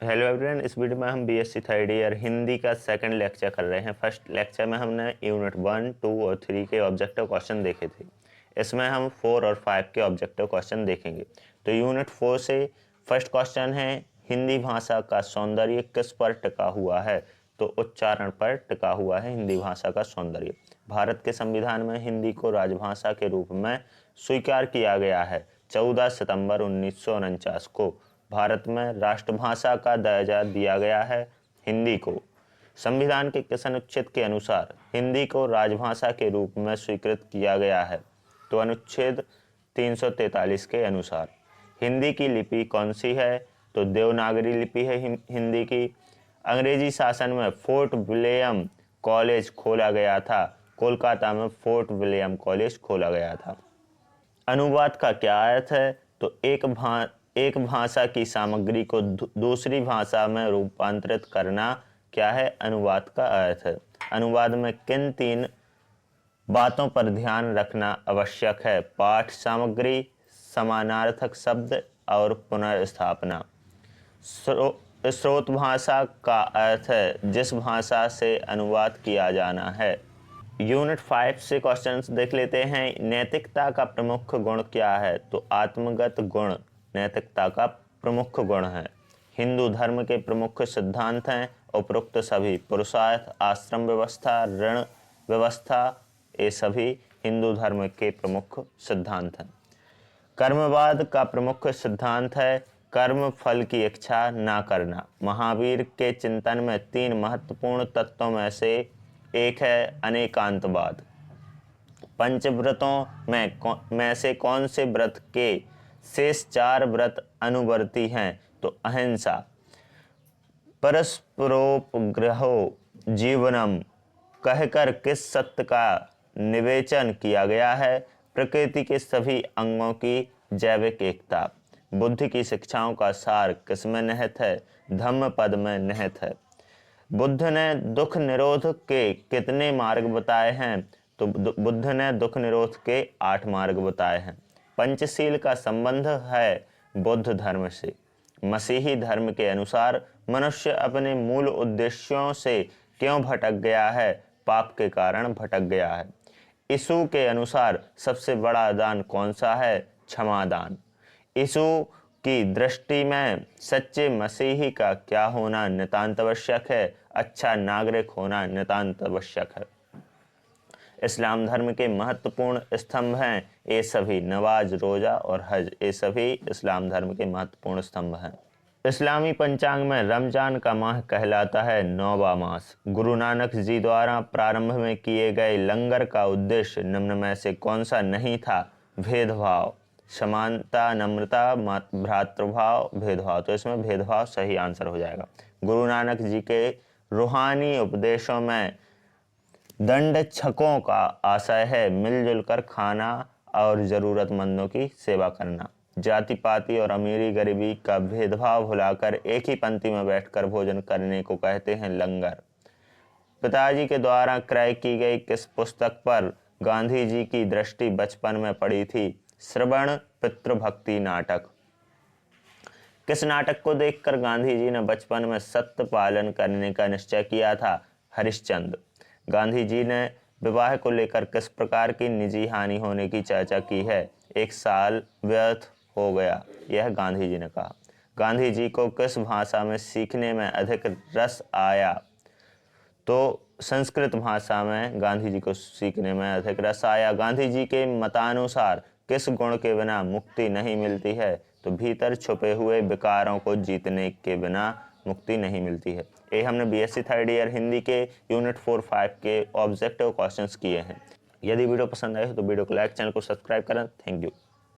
Hello everyone, इस video में हम बीएससी थर्ड ईयर हिंदी का सेकंड लेक्चर कर रहे हैं। फर्स्ट लेक्चर में हमने यूनिट 1, 2 और 3 के ऑब्जेक्टिव क्वेश्चन देखे थे। इसमें हम 4 और 5 के ऑब्जेक्टिव क्वेश्चन देखेंगे। तो यूनिट 4 से फर्स्ट क्वेश्चन है, हिंदी भाषा का सौंदर्य किस पर टिका हुआ है? तो उच्चारण पर टिका हुआ है हिंदी भाषा का सौंदर्य। भारत के संविधान में हिंदी को राजभाषा के रूप में स्वीकार किया गया है। 14 सितंबर 1949 को भारत में राष्ट्रभाषा का दर्जा दिया गया है हिंदी को। संविधान के किस अनुच्छेद के अनुसार हिंदी को राजभाषा के रूप में स्वीकृत किया गया है? तो अनुच्छेद 343 के अनुसार। हिंदी की लिपि कौन सी है? तो देवनागरी लिपि है हिंदी की। अंग्रेजी शासन में फोर्ट विलियम कॉलेज खोला गया था। कोलकाता में फोर्ट विलियम कॉलेज खोला गया था। अनुवाद का क्या अर्थ है? तो एक भाषा की सामग्री को दूसरी भाषा में रूपांतरित करना क्या है? अनुवाद का अर्थ है। अनुवाद में किन 3 बातों पर ध्यान रखना आवश्यक है? पाठ सामग्री, समानार्थक शब्द और पुनर्स्थापना। स्रोत भाषा का अर्थ है जिस भाषा से अनुवाद किया जाना है। यूनिट 5 से क्वेश्चंस देख लेते हैं। नैतिकता का प्रमुख गुण क्या है? तो आत्मगत गुण नैतिकता का प्रमुख गुण है। हिंदू धर्म के प्रमुख सिद्धांत हैं उपरोक्त सभी। पुरुषार्थ, आश्रम व्यवस्था, ऋण व्यवस्था, ये सभी हिंदू धर्म के प्रमुख सिद्धांत हैं। कर्मवाद का प्रमुख सिद्धांत है कर्म फल की इच्छा ना करना। महावीर के चिंतन में 3 महत्वपूर्ण तत्वों में से एक है अनेकांतवाद। पंचव्रतों में से कौन से व्रत के शेष 4 व्रत अनुवर्ती हैं? तो अहिंसा, परस्परोपग्रहो जीवनम कहकर किस सत्य का निवेचन किया गया है? प्रकृति के सभी अंगों की जैविक एकता। बुद्ध की शिक्षाओं का सार किसमें निहित है? धम्म पद में निहित है। बुद्ध ने दुख निरोध के कितने मार्ग बताए हैं? तो बुद्ध ने दुख निरोध के 8 मार्ग बताए हैं। पंचशील का संबंध है बौद्ध धर्म से। मसीही धर्म के अनुसार मनुष्य अपने मूल उद्देश्यों से क्यों भटक गया है? पाप के कारण भटक गया है। यीशु के अनुसार सबसे बड़ा दान कौन सा है? क्षमा दान। यीशु की दृष्टि में सच्चे मसीही का क्या होना नितांत आवश्यक है? अच्छा नागरिक होना नितांत आवश्यक है। इस्लाम धर्म के महत्वपूर्ण स्तंभ हैं ये सभी। नमाज, रोजा और हज, ये सभी इस्लाम धर्म के महत्वपूर्ण स्तंभ हैं। इस्लामी पंचांग में रमजान का माह कहलाता है 9वां मास। गुरु नानक जी द्वारा प्रारंभ में किए गए लंगर का उद्देश्य निम्न में से कौन सा नहीं था? भेदभाव, समानता, नम्रता, भ्रातृभाव, भेदभाव। तो इसमें भेदभाव सही आंसर हो जाएगा। गुरु नानक जी के रूहानी उपदेशों में दंडछकों का आशय है मिलजुल कर खाना और ज़रूरतमंदों की सेवा करना। जाति पाति और अमीरी गरीबी का भेदभाव भुलाकर एक ही पंक्ति में बैठकर भोजन करने को कहते हैं लंगर। पिताजी के द्वारा क्रय की गई किस पुस्तक पर गांधी जी की दृष्टि बचपन में पड़ी थी? श्रवण पितृभक्ति नाटक। किस नाटक को देखकर गांधी जी ने बचपन में सत्य पालन करने का निश्चय किया था? हरिश्चंद्र। गांधी जी ने विवाह को लेकर किस प्रकार की निजी हानि होने की चर्चा की है? 1 साल व्यर्थ हो गया, यह गांधी जी ने कहा। गांधी जी को किस भाषा में सीखने में अधिक रस आया? तो संस्कृत भाषा में गांधी जी को सीखने में अधिक रस आया। गांधी जी के मतानुसार किस गुण के बिना मुक्ति नहीं मिलती है? तो भीतर छुपे हुए विकारों को जीतने के बिना मुक्ति नहीं मिलती है। ये हमने बीएससी थर्ड ईयर हिंदी के यूनिट 4-5 के ऑब्जेक्टिव क्वेश्चंस किए हैं। यदि वीडियो पसंद आए तो वीडियो को लाइक, चैनल को सब्सक्राइब करें। Thank you.